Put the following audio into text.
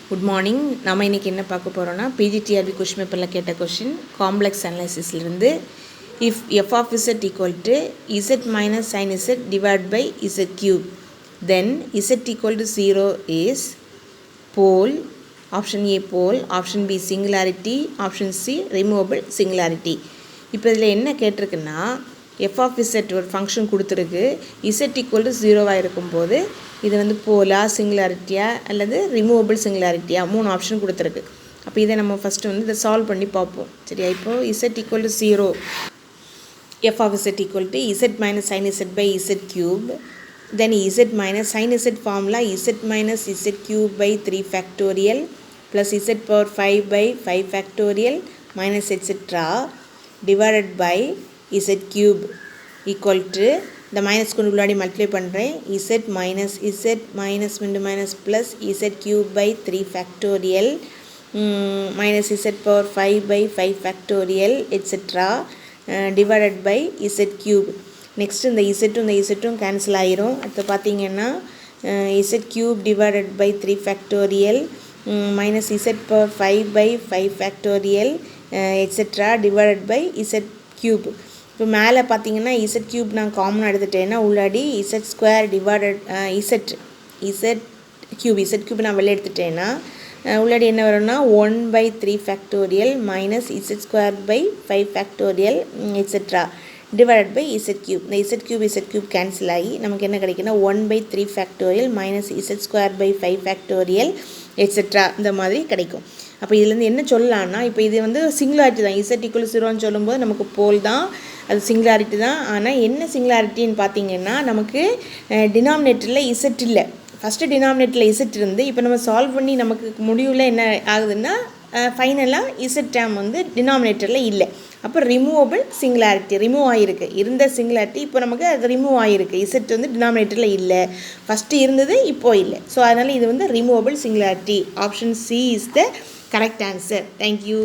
Good morning. நம்ம இன்றைக்கி என்ன பார்க்க போகிறோன்னா பிஜிடிஆர்பி கொஷின் பேப்பரில் கேட்ட கொஷின் காம்ப்ளெக்ஸ் அனாலிசிஸ்லேருந்து if f of z equal to z minus sine z divide by z cube then z equal to 0 is pole. Option A pole, option B singularity, option C removable singularity. இப்போ இதில் என்ன கேட்டிருக்குன்னா f of z ஒரு function கொடுத்துருக்கு. Z equal to 0வாக இருக்கும்போது இது வந்து போலா, சிங்குலாரிட்டியா அல்லது ரிமூவபிள் சிங்குலாரிட்டியா, 3 ஆப்ஷன் கொடுத்துருக்கு. அப்போ இதை நம்ம ஃபஸ்ட்டு வந்து இதை சால்வ் பண்ணி பார்ப்போம். சரியா? இப்போது z equal to 0, f of z equal to z minus sine z by z cube, then z minus sine z formula z minus z cube by 3 factorial plus z power 5 by 5 factorial minus etcetera divided by z cube equal to இந்த minus கொண்டு உள்ளாடி multiply பண்ணுறேன். z minus into minus plus z cube by 3 factorial minus z power 5 by 5 factorial etcetera divided by z cube. Next இந்த இசட்டும் cancel ஆயிரும். அடுத்து பார்த்தீங்கன்னா z cube divided by 3 factorial minus z power 5 by 5 factorial etcetera divided by z cube. இப்போ மேலே பார்த்தீங்கன்னா z cube நான் காமனாக எடுத்துட்டேன்னா உள்ளாடி z square divided z cube நான் வெளியே எடுத்துட்டேன்னா உள்ளாடி என்ன வரும்னா 1/3 factorial minus z square by 5 factorial etcetera divided by z cube. இந்த இசட் கியூப் கேன்சல் ஆகி நமக்கு என்ன கிடைக்குன்னா 1/3 factorial minus z square by 5 factorial etcetera இந்த மாதிரி கிடைக்கும். அப்போ இதுலேருந்து என்ன சொல்லலான்னா இப்போ இது வந்து சிங்குலாரிட்டி தான். இசட் ஈக்குவல் 0ன்னு சொல்லும்போது நமக்கு போல் தான், அது சிங்குலாரிட்டி தான். ஆனால் என்ன சிங்குலாரிட்டின்னு பார்த்தீங்கன்னா நமக்கு டினாமினேட்டரில் இசட் இல்லை. ஃபஸ்ட்டு டினாமினேட்டரில் இசட் இருந்து இப்போ நம்ம சால்வ் பண்ணி நமக்கு முடிவில் என்ன ஆகுதுன்னா ஃபைனலாக இசட் டேம் வந்து டினாமினேட்டரில் இல்லை. அப்போ ரிமூவபிள் சிங்குலாரிட்டி ரிமூவ் ஆகிருக்கு. இருந்த சிங்குலாரிட்டி இப்போ நமக்கு அது ரிமூவ் ஆகிருக்கு. இசட் வந்து டினாமினேட்டரில் இல்லை, ஃபஸ்ட்டு இருந்தது இப்போது இல்லை. ஸோ அதனால் இது வந்து removable singularity. Option C is the correct answer. Thank you.